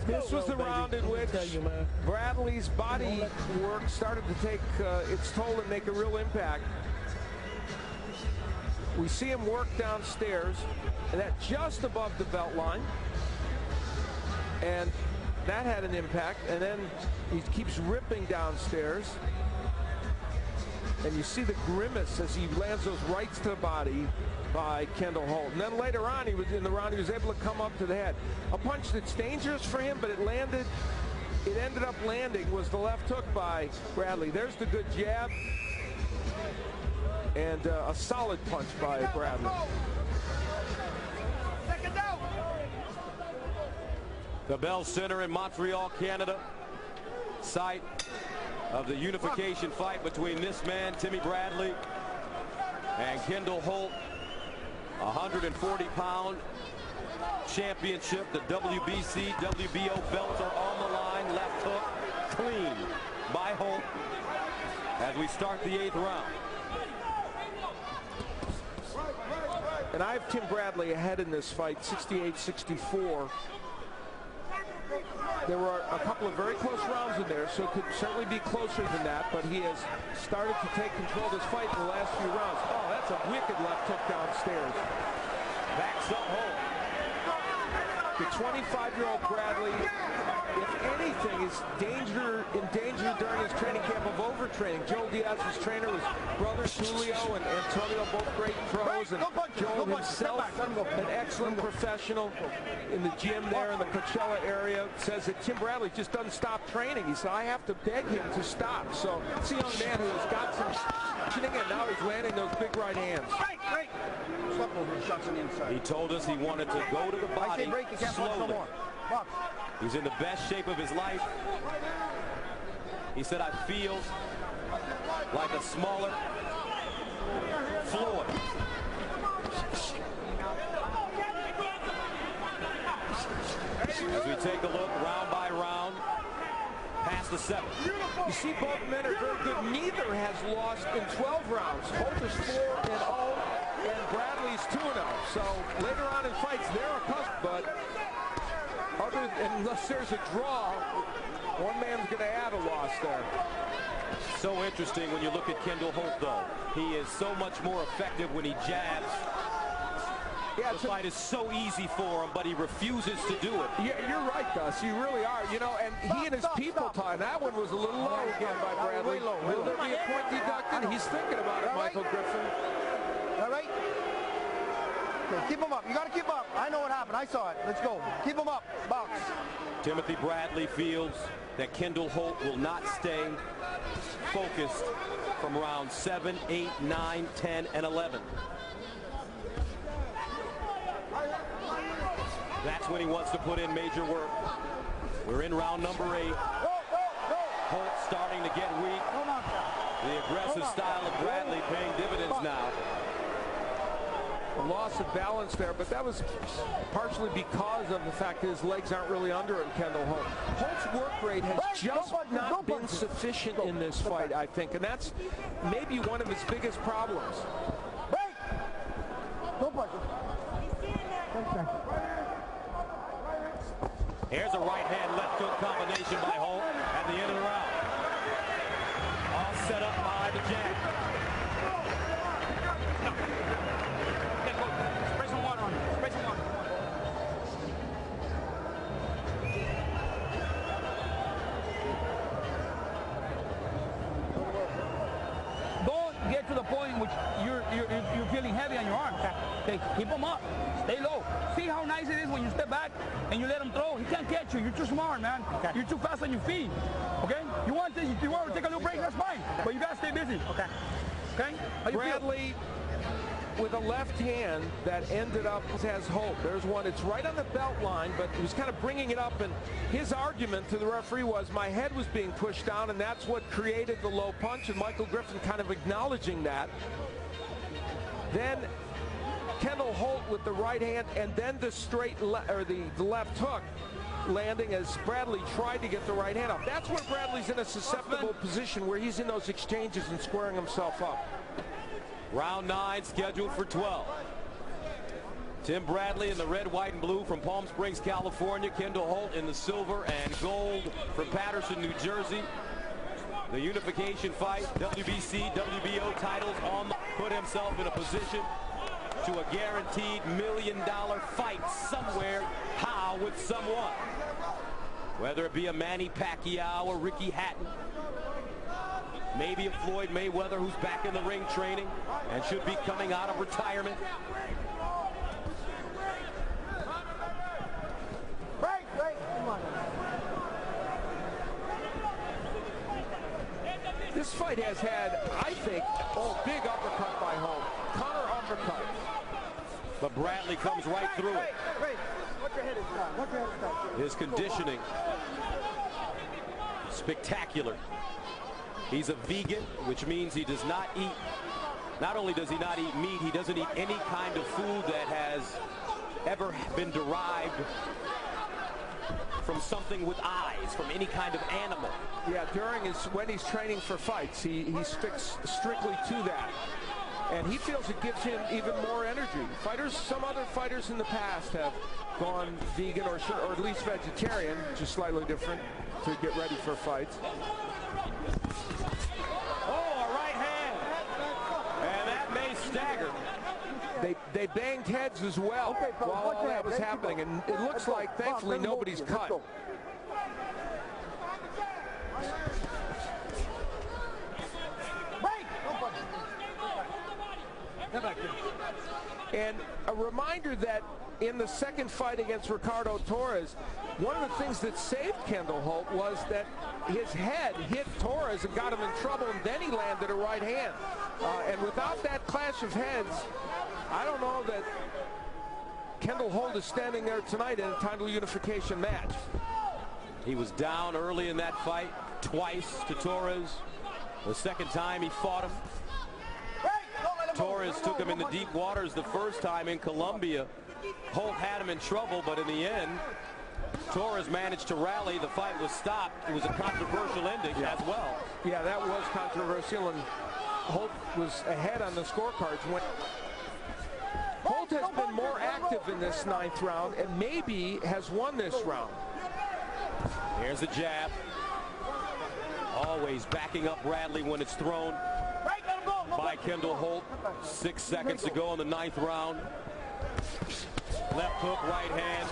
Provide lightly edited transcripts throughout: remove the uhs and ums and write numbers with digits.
This was the round in which Bradley's body work started to take its toll and make a real impact. We see him work downstairs, and that just above the belt line. And that had an impact. And then he keeps ripping downstairs. And you see the grimace as he lands those rights to the body by Kendall Holt. And then later on, he was in the round, he was able to come up to the head. A punch that's dangerous for him, but it ended up landing, was the left hook by Bradley. There's the good jab. And a solid punch by Bradley. The Bell Center in Montreal, Canada, site of the unification fight between this man, Timmy Bradley, and Kendall Holt. 140-pound championship. The WBC, WBO belts are on the line. Left hook clean by Holt as we start the 8th round. And I have Tim Bradley ahead in this fight, 68-64. There were a couple of very close rounds in there, so it could certainly be closer than that, but he has started to take control of this fight in the last few rounds. Oh, that's a wicked left hook downstairs. Backs up Holt. The 25-year-old Bradley, if anything, is in danger during his training camp of overtraining. Joel Diaz's trainer was brothers Julio and Antonio, both great pros, and Joel himself, an excellent professional in the gym there in the Coachella area, says that Tim Bradley just doesn't stop training. He said, I have to beg him to stop. So it's a young man who has got some shooting, and now he's landing those big right hands. He told us he wanted to go to the body slowly. He's in the best shape of his life. He said, I feel like a smaller Floyd. As we take a look round by round, past the 7th. You see both men are very good. Neither has lost in 12 rounds. Holt is 4-0, and Bradley's 2-0. So later on in fights, they're a cusp, but unless there's a draw, one man's going to add a loss there. So interesting when you look at Kendall Holt, though. He is so much more effective when he jabs. Yeah, the fight is so easy for him, but he refuses to do it. Yeah, you're right, Gus. You really are. You know, and he and his people time. That one was a little low again by Bradley. Will there be a point deducted? He's thinking about it, Michael Griffin. All right. Okay, keep him up. You got to keep him up. I know what happened. I saw it. Let's go. Keep him up. Box. Timothy Bradley feels that Kendall Holt will not stay focused from round 7, 8, 9, 10, and 11. That's when he wants to put in major work. We're in round number 8. Holt starting to get weak. The aggressive style of Bradley paying dividends now. A loss of balance there, but that was partially because of the fact that his legs aren't really under him, Kendall Holt. Holt's work rate has just not been sufficient in this fight, I think, and that's maybe one of his biggest problems. Here's a right hand left hook combination by Holt at the end of the round. All set up by the jab. Spray some water on it. Spray some water. Don't get to the point in which you're feeling heavy on your arm. Okay, keep them up. Stay low. See how nice it is when you step back and you let him throw. He can't catch you. You're too smart, man. Okay. You're too fast on your feet. Okay? You want to take a little break, that's fine. But you got to stay busy. Okay? Okay? Bradley with a left hand that ended up has Holt. There's one. It's right on the belt line, but he was kind of bringing it up, and his argument to the referee was my head was being pushed down, and that's what created the low punch, and Michael Griffin kind of acknowledging that. Then Kendall Holt with the right hand, and then the the left hook landing as Bradley tried to get the right hand up. That's where Bradley's in a susceptible position, where he's in those exchanges and squaring himself up. Round 9 scheduled for 12. Tim Bradley in the red, white, and blue from Palm Springs, California. Kendall Holt in the silver and gold from Patterson, New Jersey. The unification fight, WBC, WBO titles on the, put himself in a position to a guaranteed $1 million fight somewhere, how, with someone. Whether it be a Manny Pacquiao or Ricky Hatton, maybe a Floyd Mayweather who's back in the ring training and should be coming out of retirement. This fight has had, I think, big uppercut by Holt. Counter uppercut. But Bradley comes right through it. His conditioning, spectacular. He's a vegan, which means he does not eat, not only does he not eat meat, he doesn't eat any kind of food that has ever been derived from something with eyes, from any kind of animal. Yeah, when he's training for fights, he sticks strictly to that. And he feels it gives him even more energy. Some other fighters in the past have gone vegan or at least vegetarian, which is slightly different, to get ready for fights. Oh, a right hand. And that may stagger. They banged heads as well while all that was happening, and it looks like, thankfully, nobody's cut. And a reminder that in the second fight against Ricardo Torres, one of the things that saved Kendall Holt was that his head hit Torres and got him in trouble, and then he landed a right hand. And without that clash of heads, I don't know that Kendall Holt is standing there tonight in a title unification match. He was down early in that fight, twice to Torres. The second time he fought him. Torres took him in the deep waters the first time in Colombia. Holt had him in trouble, but in the end, Torres managed to rally. The fight was stopped. It was a controversial ending as well. Yeah, that was controversial, and Holt was ahead on the scorecards. Holt has been more active in this ninth round and maybe has won this round. Here's a jab. Always backing up Bradley when it's thrown by Kendall Holt. 6 seconds to go in the ninth round. Left hook, right hand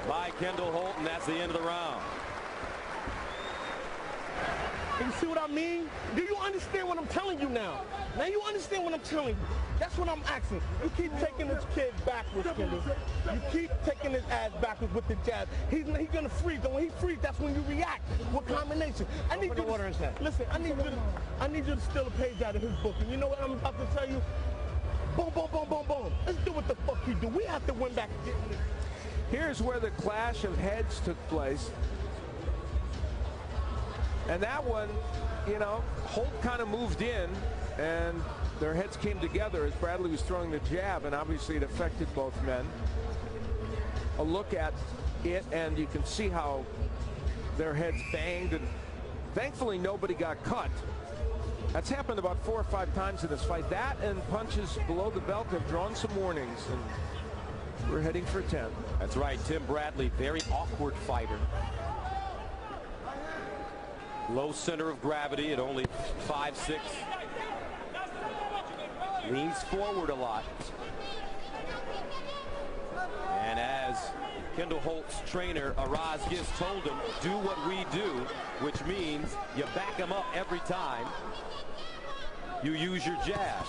by Kendall Holt, and that's the end of the round. You see what I mean? Do you understand what I'm telling you now? Now you understand what I'm telling you. That's what I'm asking. You keep taking this kid backwards, Kendall. You keep taking his ass backwards with the jab. He's gonna freeze, and when he freezes, that's when you react with combination. I need you to listen. I need you to steal a page out of his book. And you know what I'm about to tell you? Boom, boom, boom, boom, boom. Let's do what the fuck he do. We have to win back. Here's where the clash of heads took place. And that one, you know, Holt kind of moved in, and their heads came together as Bradley was throwing the jab, and obviously it affected both men. A look at it, and you can see how their heads banged, and thankfully nobody got cut. That's happened about 4 or 5 times in this fight. That and punches below the belt have drawn some warnings, and we're heading for 10. That's right, Tim Bradley, very awkward fighter. Low center of gravity at only 5'6". Leans forward a lot. And as Kendall Holt's trainer, Araz Gis, told him, do what we do, which means you back him up every time you use your jab.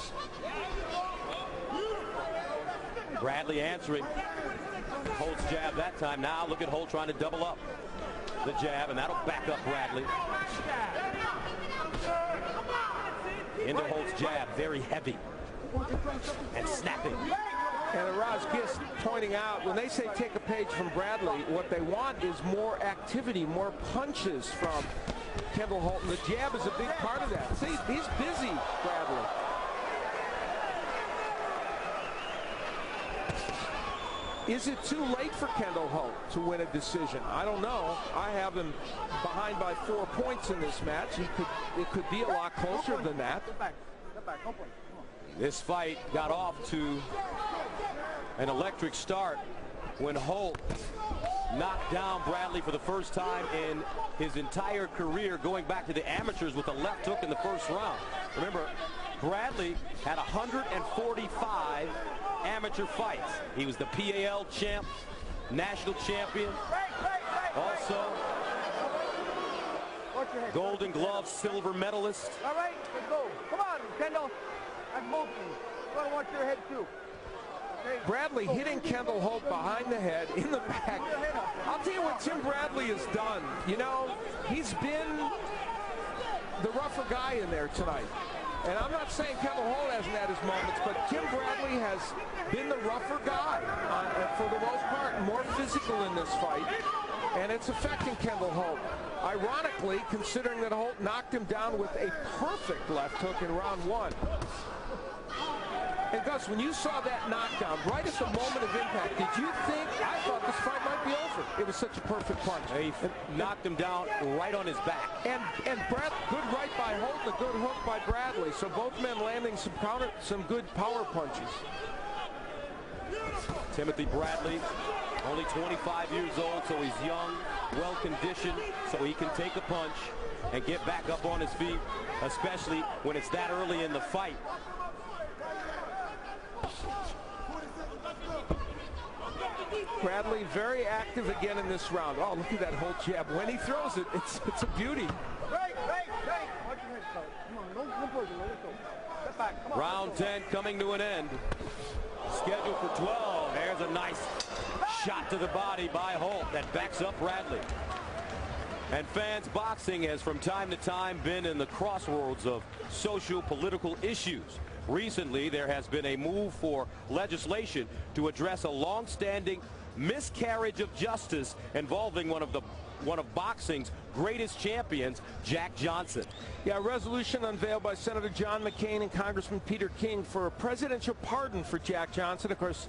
Bradley answering Holt's jab that time. Now look at Holt trying to double up the jab, and that'll back up Bradley. Into Holt's jab, very heavy and snapping. And Araz Gis pointing out, when they say take a page from Bradley, what they want is more activity, more punches from Kendall Holt, and the jab is a big part of that. See, he's busy, Bradley. Is it too late for Kendall Holt to win a decision? I don't know. I have him behind by 4 points in this match. It could be a lot closer than that. This fight got off to an electric start when Holt knocked down Bradley for the first time in his entire career, going back to the amateurs with a left hook in the first round. Remember, Bradley had 145 amateur fights. He was the PAL champ, national champion, also Golden Glove silver medalist. All right, let's go. Come on, Kendall. That's both of you. You want to watch your head too. Okay. Bradley hitting Kendall Holt behind the head, in the back. I'll tell you what Tim Bradley has done. You know, he's been the rougher guy in there tonight. And I'm not saying Kendall Holt hasn't had his moments, but Tim Bradley has been the rougher guy for the most part, more physical in this fight. And it's affecting Kendall Holt. Ironically, considering that Holt knocked him down with a perfect left hook in round one. And Gus, when you saw that knockdown, right at the moment of impact, did you think, I thought this fight might be over? It was such a perfect punch. He knocked him down right on his back. And Brad, good right by Holt, a good hook by Bradley. So both men landing some good power punches. Timothy Bradley, only 25 years old, so he's young, well-conditioned, so he can take a punch and get back up on his feet, especially when it's that early in the fight. Bradley very active again in this round. Oh, look at that Holt jab. When he throws it, it's a beauty. Right. Watch your head, fella. Come on, don't push it. Let it go. Step back. Come on. Round 10 coming to an end. Scheduled for 12. There's a nice shot to the body by Holt that backs up Bradley. And fans, boxing has from time to time been in the crossroads of social political issues. Recently, there has been a move for legislation to address a long-standing miscarriage of justice involving one of boxing's greatest champions, Jack Johnson. Yeah, a resolution unveiled by Senator John McCain and Congressman Peter King for a presidential pardon for Jack Johnson. Of course,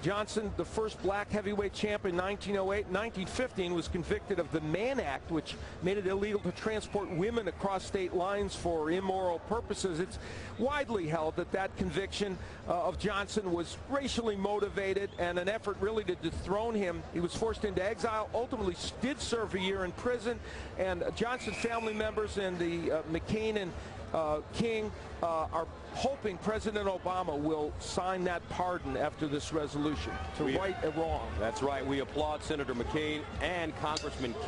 Johnson, the first black heavyweight champ in 1908, 1915, was convicted of the Mann Act, which made it illegal to transport women across state lines for immoral purposes. It's widely held that that conviction of Johnson was racially motivated and an effort really to dethrone him. He was forced into exile, ultimately did serve a year in prison, and Johnson family members and the McCain and King are hoping President Obama will sign that pardon after this resolution to right a wrong. That's right. We applaud Senator McCain and Congressman King.